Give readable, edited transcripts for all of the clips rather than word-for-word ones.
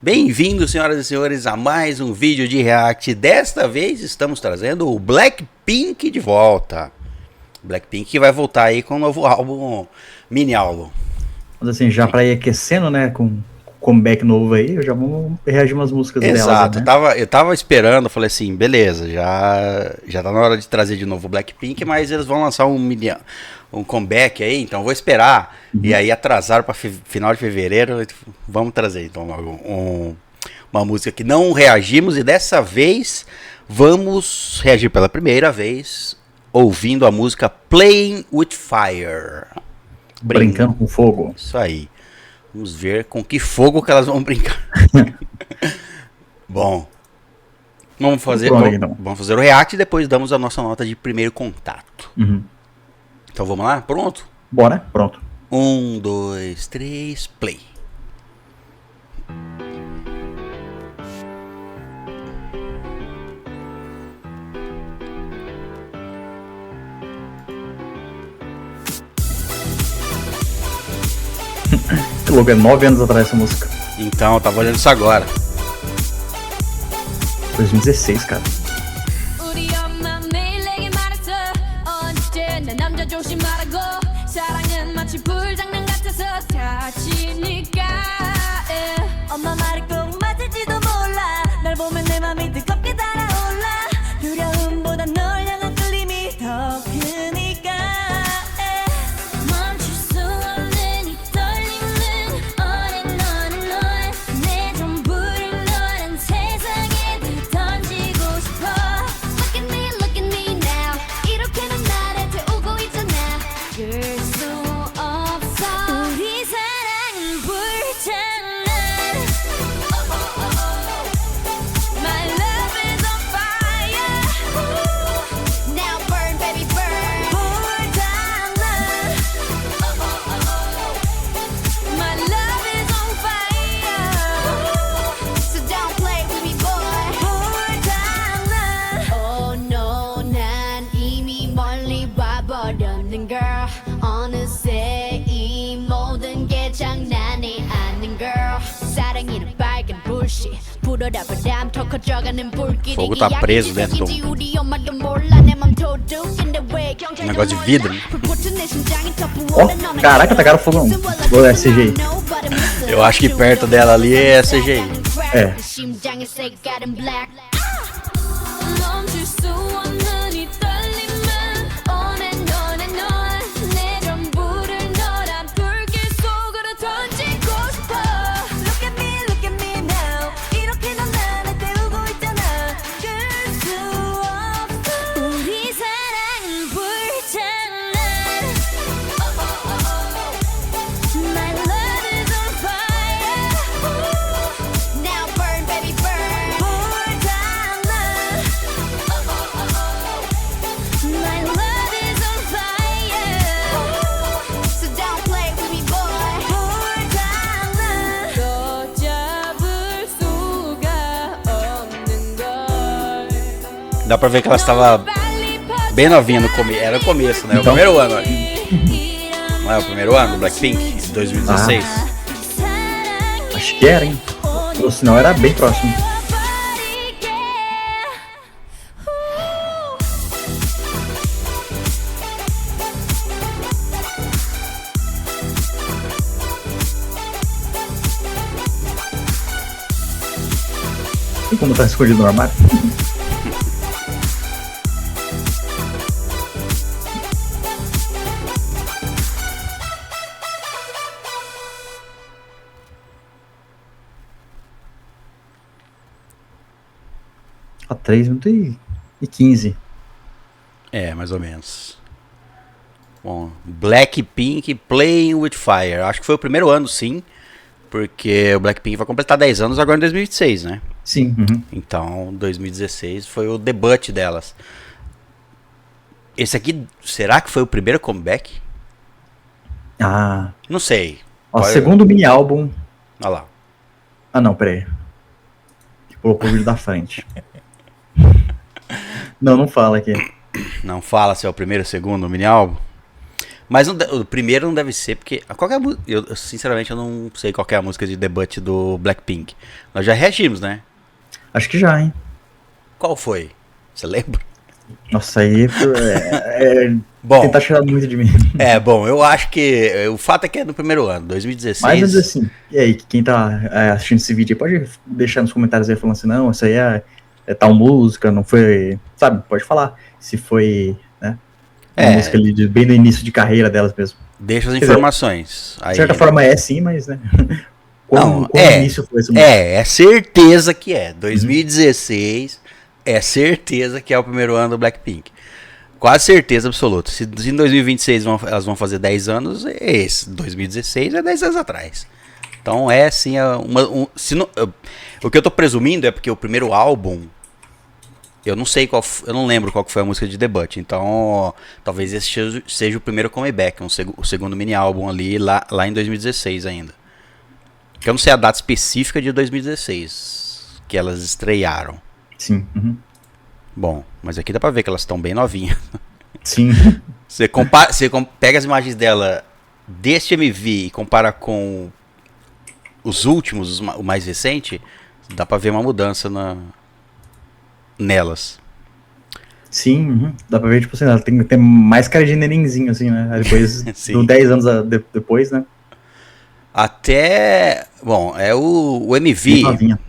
Bem-vindos, senhoras e senhores, a mais um vídeo de react. Desta vez estamos trazendo o Blackpink de volta. Blackpink que vai voltar aí com um novo álbum, mini álbum. Mas assim, já pra ir aquecendo, né, com comeback novo aí, já vamos reagir umas músicas delas. Exato, né? eu tava esperando, falei assim, beleza, já tá na hora de trazer de novo o Blackpink, mas eles vão lançar um comeback aí, então vou esperar. E aí atrasaram para final de fevereiro, vamos trazer então uma música que não reagimos e dessa vez vamos reagir pela primeira vez ouvindo a música Playing with Fire. Brincando com fogo. Isso aí. Vamos ver com que fogo que elas vão brincar. Bom, vamos fazer o react e depois damos a nossa nota de primeiro contato. Então vamos lá? Pronto? Bora, pronto. 1, 2, 3, play. Que louco, é 9 anos atrás essa música. Então, eu tava olhando isso agora. 2016, cara. O fogo tá preso dentro do negócio de vidro. Oh, caraca, tacaram fogo não. Ou é CGI? Eu acho que perto dela ali é CGI. É. Dá pra ver que ela estava bem novinha no começo. Era o começo, né? Então, o primeiro ano. Não é o primeiro ano do Blackpink? 2016? Acho que era, hein? Ou senão era bem próximo. E como tá escondido no armário? A 3 minutos e 15. É, mais ou menos. Bom, Blackpink Playing with Fire. Acho que foi o primeiro ano, sim. Porque o Blackpink vai completar 10 anos agora em 2026, né? Sim. Então, 2016 foi o debut delas. Esse aqui, será que foi o primeiro comeback? Ah. Não sei. Ó, segundo mini álbum. Olha lá. Ah, não, peraí. Colocou o vídeo da frente. Não fala aqui. Não fala se é o primeiro ou segundo mini álbum. Mas o primeiro não deve ser, porque eu sinceramente eu não sei qual que é a música de debut do Blackpink. Nós já reagimos, né? Acho que já, hein? Qual foi? Você lembra? Nossa, aí Bom, tentar tirar muito de mim. bom, eu acho que o fato é que é no primeiro ano, 2016. Mas assim, e aí, quem tá assistindo esse vídeo aí, pode deixar nos comentários aí falando assim, não, isso aí é tal música, não foi, sabe, pode falar se foi, né, uma música ali bem no início de carreira delas mesmo. Deixa as informações. De certa forma é sim, mas, né, Não, no início foi essa música. É certeza que é. 2016 é certeza que é o primeiro ano do Blackpink. Quase certeza absoluta. Se em 2026 elas vão fazer 10 anos, esse 2016 é 10 anos atrás. Então é sim o que eu tô presumindo é porque o primeiro álbum eu não lembro qual que foi a música de debut. Então talvez esse seja o primeiro comeback, o segundo mini álbum ali lá em 2016 ainda. Que eu não sei a data específica de 2016 que elas estrearam. Sim. Uhum. Bom, mas aqui dá pra ver que elas estão bem novinhas. Sim. Você pega as imagens dela deste MV e compara com os últimos, o mais recente, dá pra ver uma mudança nelas. Sim, uhum. Dá pra ver, tipo assim, ela tem mais cara de nenenzinho, assim, né? Depois, do 10 anos depois, né? Até, bom, o MV... Bem novinha.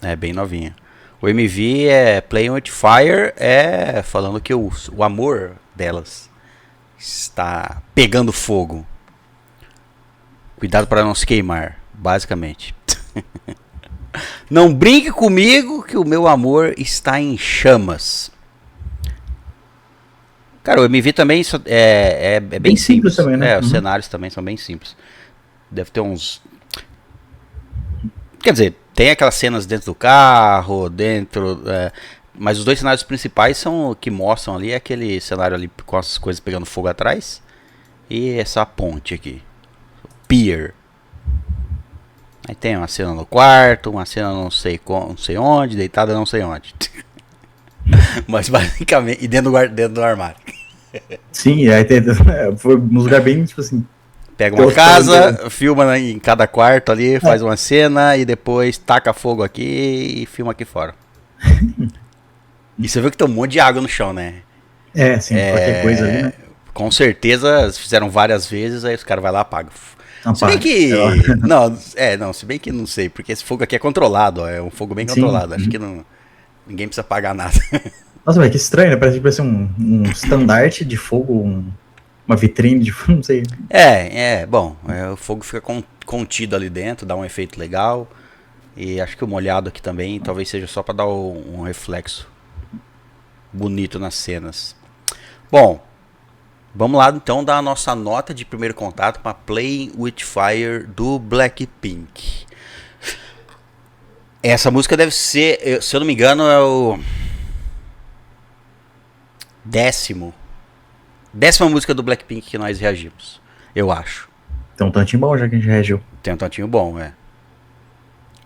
É, bem novinha. O MV é Playing With Fire, falando que o amor delas está pegando fogo. Cuidado para não se queimar, basicamente. Não brinque comigo que o meu amor está em chamas. Cara, o MV também é bem simples também, né? Os cenários também são bem simples. Deve ter uns... Quer dizer, tem aquelas cenas dentro do carro, mas os dois cenários principais são que mostram ali aquele cenário ali com as coisas pegando fogo atrás e essa ponte aqui, pier. Aí tem uma cena no quarto, uma cena não sei onde, deitada não sei onde. Mas basicamente, e dentro do armário. Sim, aí foi um lugar bem, tipo assim... Pega uma casa, filma em cada quarto ali, faz uma cena e depois taca fogo aqui e filma aqui fora. E você viu que tem um monte de água no chão, né? Sim, qualquer coisa ali, né? Com certeza fizeram várias vezes, aí os caras vão lá e apagam. Se bem que. Se bem que não sei, porque esse fogo aqui é controlado, é um fogo bem controlado. Acho que ninguém precisa apagar nada. Nossa, mas que estranho, né? Parece um estandarte de fogo, uma vitrine de fogo, não sei. Bom, o fogo fica contido ali dentro, dá um efeito legal. E acho que o molhado aqui também talvez seja só para dar um reflexo bonito nas cenas. Bom, vamos lá então dar a nossa nota de primeiro contato para Playing With Fire do Blackpink. Essa música deve ser, se eu não me engano, é o décima música do Blackpink que nós reagimos, eu acho. Tem um tantinho bom já que a gente reagiu. Tem um tantinho bom,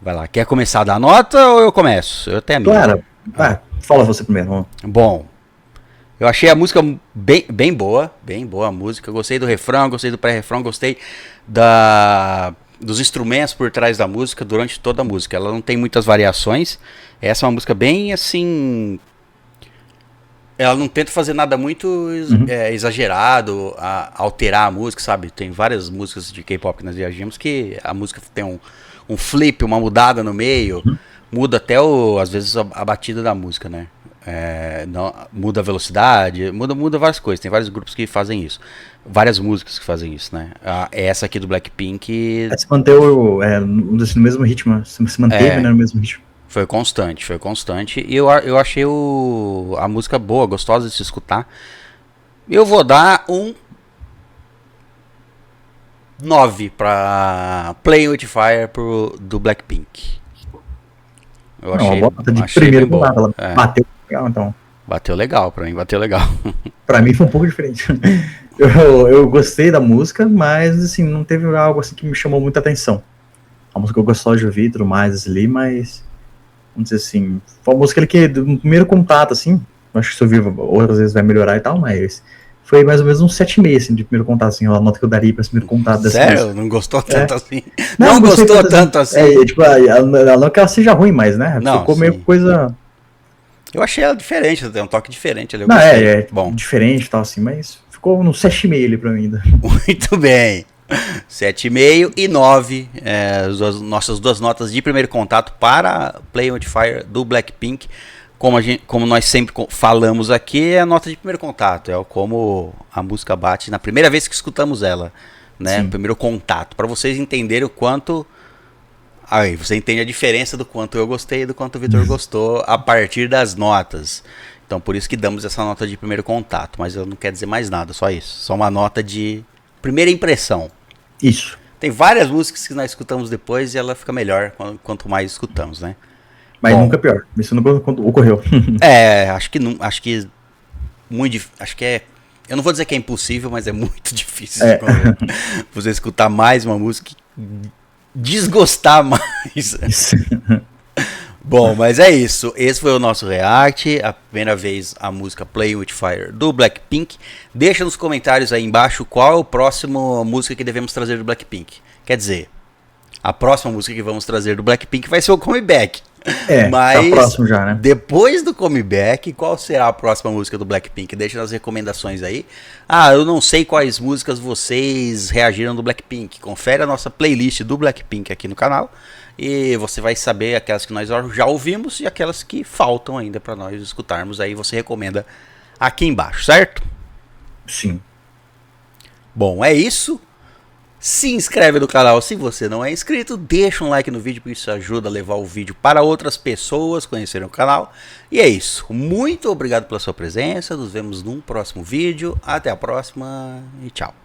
Vai lá, quer começar a dar nota ou eu começo? Eu tenho a minha. Claro, fala você primeiro. Vamos. Bom, eu achei a música bem boa a música. Gostei do refrão, gostei do pré-refrão, gostei dos instrumentos por trás da música durante toda a música. Ela não tem muitas variações. Essa é uma música bem assim... Ela não tenta fazer nada muito exagerado, alterar a música, sabe? Tem várias músicas de K-pop que nós reagimos que a música tem um flip, uma mudada no meio, muda até às vezes a batida da música, né? Muda a velocidade, muda várias coisas. Tem vários grupos que fazem isso, várias músicas que fazem isso, né? Essa aqui do Blackpink se manteve no mesmo ritmo, se manteve no mesmo ritmo. Foi constante. E eu achei a música boa, gostosa de se escutar. Eu vou dar um 9 pra Playing With Fire do Blackpink. Eu achei, uma nota de achei primeiro bem bom. Ela bateu legal, então. Bateu legal, pra mim bateu legal. Pra mim foi um pouco diferente. Eu gostei da música, mas assim, não teve algo assim que me chamou muita atenção. A música eu gostava de ouvir e tudo mais ali, mas vamos dizer assim, foi uma música que no primeiro contato, assim, acho que se ouvir outras vezes vai melhorar e tal, mas foi mais ou menos um 7,5, assim, de primeiro contato, assim, a nota que eu daria pra esse primeiro contato dessa Sério? música. Não gostou tanto assim? Não gostei gostou tanto assim? Tipo, não que ela seja ruim, mas, né, Não, ficou sim. meio coisa... Eu achei ela diferente, tem um toque diferente ali, eu Não, gostei. Bom. diferente e tal, assim, mas ficou no 7,5 ali pra mim ainda. Muito bem. 7,5 e 9, nossas duas notas de primeiro contato para Play With Fire do Blackpink. Como nós sempre falamos aqui, é a nota de primeiro contato, é como a música bate na primeira vez que escutamos ela, né? Sim. Primeiro contato, para vocês entenderem o quanto... Aí, você entende a diferença do quanto eu gostei e do quanto o Vitor gostou a partir das notas. Então, por isso que damos essa nota de primeiro contato, mas eu não quero dizer mais nada, só isso. Só uma nota de primeira impressão. Isso. Tem várias músicas que nós escutamos depois e ela fica melhor quanto mais escutamos, né? Mas nunca pior. Isso nunca ocorreu. Acho que eu não vou dizer que é impossível, mas é muito difícil de você escutar mais uma música e desgostar mais. Bom, mas é isso. Esse foi o nosso react. A primeira vez a música Play With Fire do Blackpink. Deixa nos comentários aí embaixo qual é a próxima música que devemos trazer do Blackpink. Quer dizer, a próxima música que vamos trazer do Blackpink vai ser o Comeback. Mas tá próximo já, né? Depois do Comeback, qual será a próxima música do Blackpink? Deixa nas recomendações aí. Eu não sei quais músicas vocês reagiram do Blackpink. Confere a nossa playlist do Blackpink aqui no canal e você vai saber aquelas que nós já ouvimos e aquelas que faltam ainda para nós escutarmos. Aí você recomenda aqui embaixo, certo? Sim. Bom, é isso. Se inscreve no canal se você não é inscrito, deixa um like no vídeo, porque isso ajuda a levar o vídeo para outras pessoas conhecerem o canal. E é isso, muito obrigado pela sua presença, nos vemos num próximo vídeo, até a próxima e tchau.